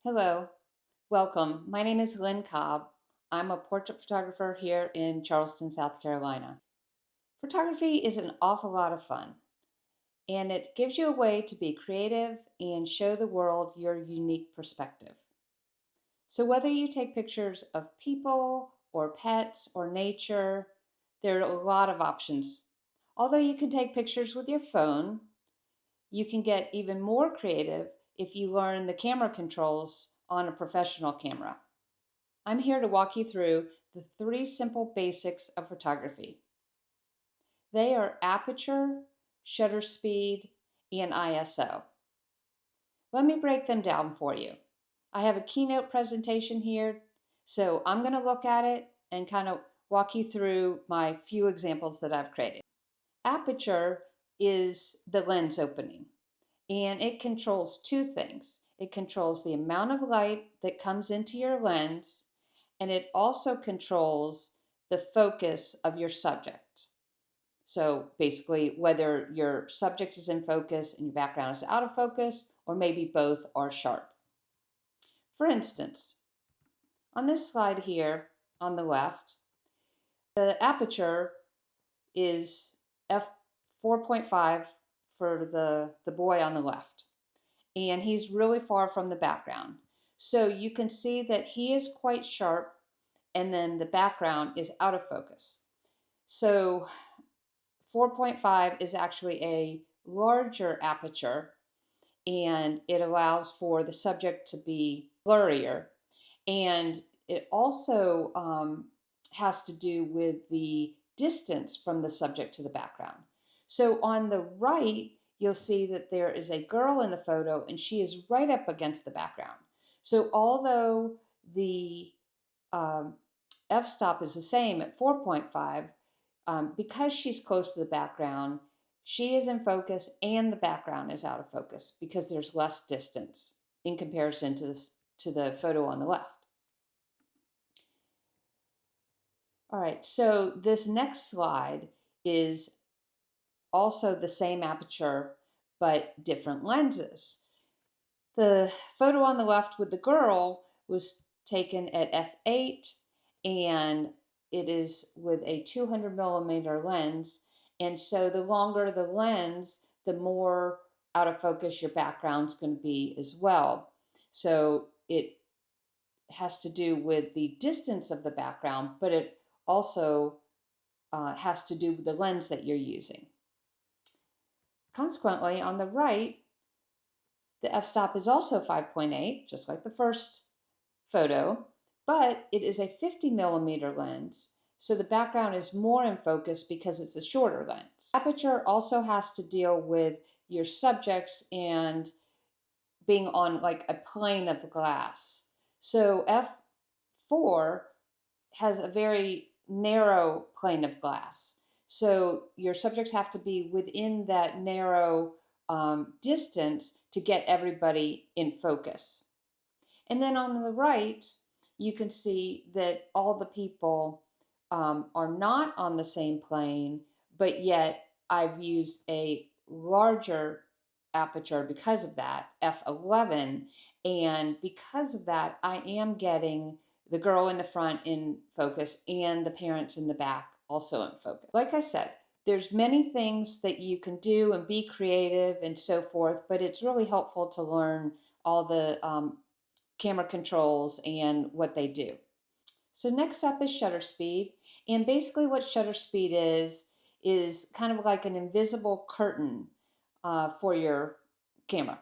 Hello, welcome. My name is Lynn Cobb. I'm a portrait photographer here in Charleston, South Carolina. Photography is an awful lot of fun, and it gives you a way to be creative and show the world your unique perspective. So whether you take pictures of people or pets or nature, there are a lot of options. Although you can take pictures with your phone, you can get even more creative if you learn the camera controls on a professional camera. I'm here to walk you through the three simple basics of photography. They are aperture, shutter speed, and ISO. Let me break them down for you. I have a keynote presentation here, so I'm going to look at it and kind of walk you through my few examples that I've created. Aperture is the lens opening, and it controls two things. It controls the amount of light that comes into your lens, and it also controls the focus of your subject. So basically, whether your subject is in focus and your background is out of focus, or maybe both are sharp. For instance, on this slide here on the left, the aperture is f4.5 for the boy on the left, and he's really far from the background. So you can see that he is quite sharp, and then the background is out of focus. So 4.5 is actually a larger aperture, and it allows for the subject to be blurrier. And it also has to do with the distance from the subject to the background. So on the right, you'll see that there is a girl in the photo, and she is right up against the background. So although the f-stop is the same at 4.5, because she's close to the background, she is in focus and the background is out of focus because there's less distance in comparison to the photo on the left. All right, so this next slide is also the same aperture but different lenses. The photo on the left with the girl was taken at f8, and it is with a 200 millimeter lens. And so the longer the lens, the more out of focus your background's going to be as well. So it has to do with the distance of the background, but it also has to do with the lens that you're using. Consequently, on the right, the f-stop is also 5.8, just like the first photo, but it is a 50 millimeter lens, so the background is more in focus because it's a shorter lens. Aperture also has to deal with your subjects and being on like a plane of glass. So f4 has a very narrow plane of glass. So your subjects have to be within that narrow distance to get everybody in focus. And then on the right, you can see that all the people are not on the same plane, but yet I've used a larger aperture because of that, f11, and because of that, I am getting the girl in the front in focus and the parents in the back also in focus. Like I said, there's many things that you can do and be creative and so forth, but it's really helpful to learn all the camera controls and what they do. So next up is shutter speed, and basically what shutter speed is kind of like an invisible curtain for your camera.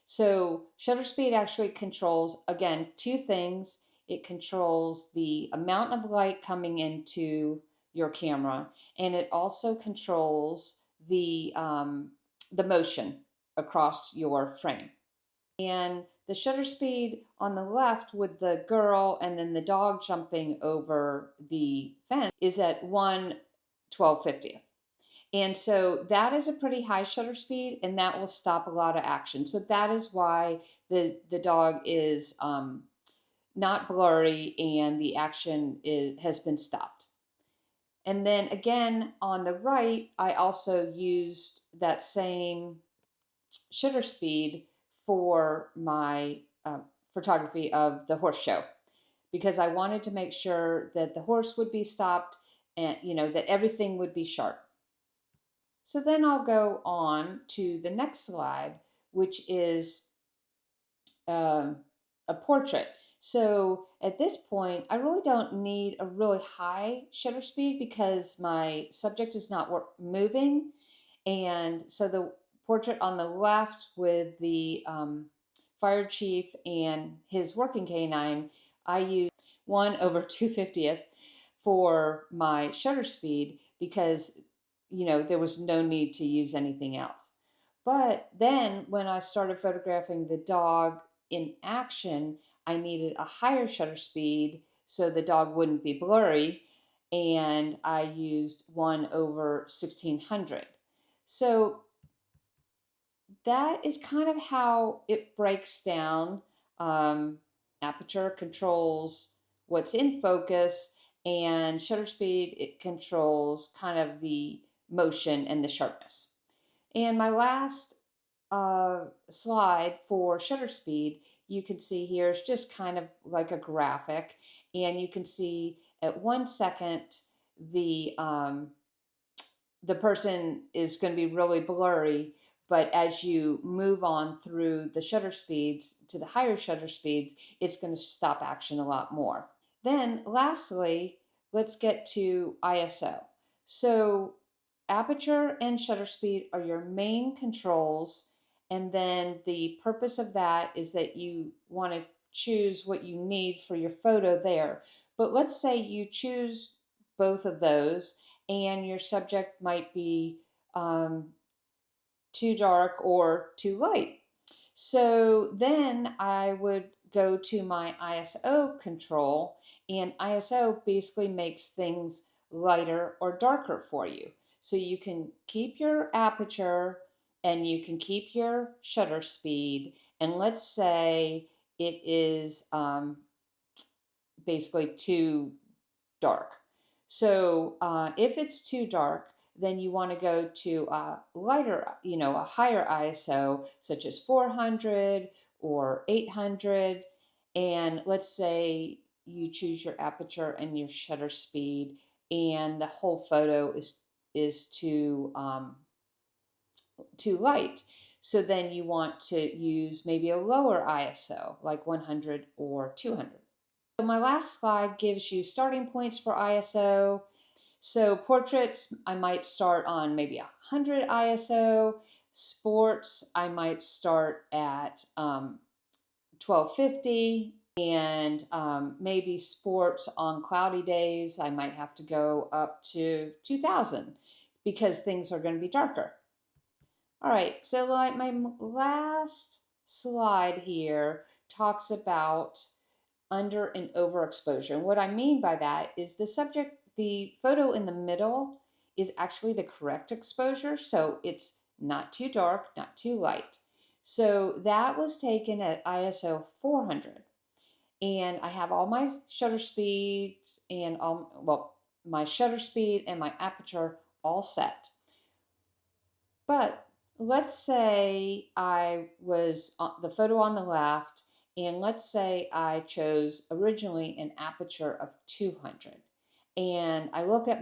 So shutter speed actually controls, again, two things. It controls the amount of light coming into your camera, and it also controls the motion across your frame. And the shutter speed on the left with the girl and then the dog jumping over the fence is at 1/1250th. And so that is a pretty high shutter speed, and that will stop a lot of action. So that is why the dog is not blurry and the action has been stopped. And then again, on the right, I also used that same shutter speed for my photography of the horse show because I wanted to make sure that the horse would be stopped and that everything would be sharp. So then I'll go on to the next slide, which is um, a portrait. So at this point, I really don't need a really high shutter speed because my subject is not moving. And so the portrait on the left with the fire chief and his working canine, I use 1/250th for my shutter speed because there was no need to use anything else. But then when I started photographing the dog in action, I needed a higher shutter speed so the dog wouldn't be blurry, and I used 1/1600. So that is kind of how it breaks down. Um, Aperture controls what's in focus, and shutter speed, it controls kind of the motion and the sharpness. And my last slide for shutter speed, you can see here is just kind of like a graphic, and you can see at 1 second the person is going to be really blurry, but as you move on through the shutter speeds to the higher shutter speeds, it's going to stop action a lot more. Then lastly, let's get to ISO. So aperture and shutter speed are your main controls, and then the purpose of that is that you want to choose what you need for your photo there. But let's say you choose both of those and your subject might be too dark or too light. So then I would go to my ISO control, and ISO basically makes things lighter or darker for you. So you can keep your aperture and you can keep your shutter speed, and let's say it is basically too dark. So if it's too dark, then you want to go to a lighter, a higher ISO, such as 400 or 800. And let's say you choose your aperture and your shutter speed, and the whole photo is too light. So then you want to use maybe a lower ISO, like 100 or 200. So my last slide gives you starting points for ISO. So portraits, I might start on maybe 100 ISO. Sports, I might start at 1250. And maybe sports on cloudy days, I might have to go up to 2000 because things are going to be darker. All right, so like my last slide here talks about under and overexposure. And what I mean by that is the photo in the middle is actually the correct exposure. So it's not too dark, not too light. So that was taken at ISO 400. And I have all my shutter speeds and my shutter speed and my aperture all set. But let's say I was on the photo on the left, and let's say I chose originally an aperture of 200. And I look at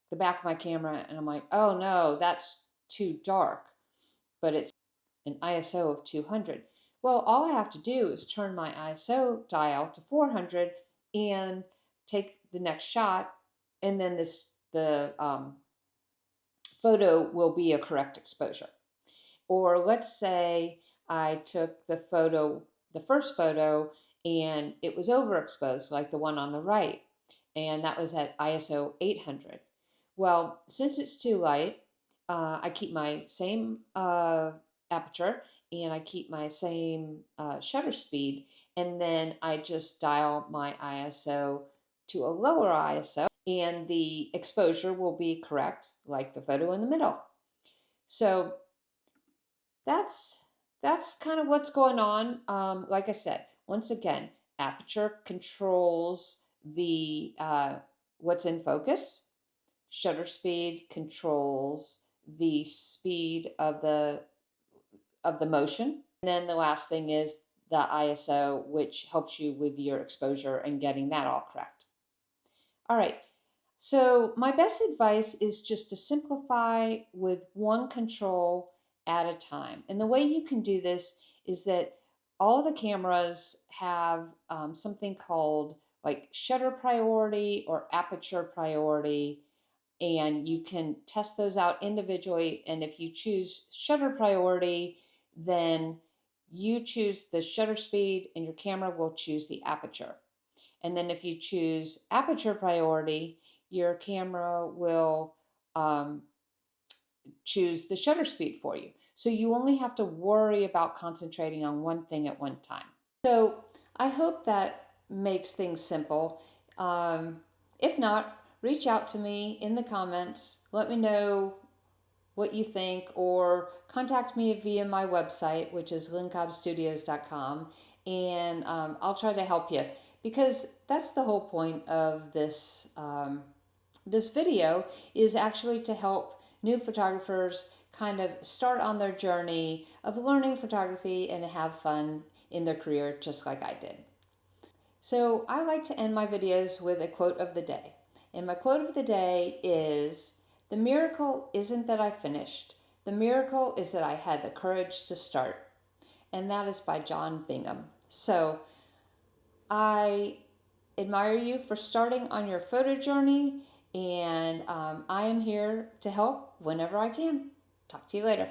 the back of my camera and I'm like, oh no, that's too dark, but it's an ISO of 200. Well, all I have to do is turn my ISO dial to 400 and take the next shot, and then the photo will be a correct exposure. Or let's say I took the first photo, and it was overexposed, like the one on the right, and that was at ISO 800. Well, since it's too light, I keep my same aperture and I keep my same shutter speed, and then I just dial my ISO to a lower ISO, and the exposure will be correct, like the photo in the middle. So that's kind of what's going on. Like I said, once again, aperture controls the what's in focus. Shutter speed controls the speed of the motion. And then the last thing is the ISO, which helps you with your exposure and getting that all correct. All right, so my best advice is just to simplify with one control at a time. And the way you can do this is that all the cameras have something called like shutter priority or aperture priority, and you can test those out individually. And if you choose shutter priority, then you choose the shutter speed and your camera will choose the aperture. And then if you choose aperture priority, your camera will choose the shutter speed for you. So you only have to worry about concentrating on one thing at one time. So I hope that makes things simple. If not, reach out to me in the comments. Let me know what you think, or contact me via my website, which is lynncobbstudios.com, and I'll try to help you, because that's the whole point of this video, is actually to help new photographers kind of start on their journey of learning photography and have fun in their career just like I did. So I like to end my videos with a quote of the day. And my quote of the day is, "The miracle isn't that I finished. The miracle is that I had the courage to start." And that is by John Bingham. So I admire you for starting on your photo journey, and I am here to help whenever I can. Talk to you later.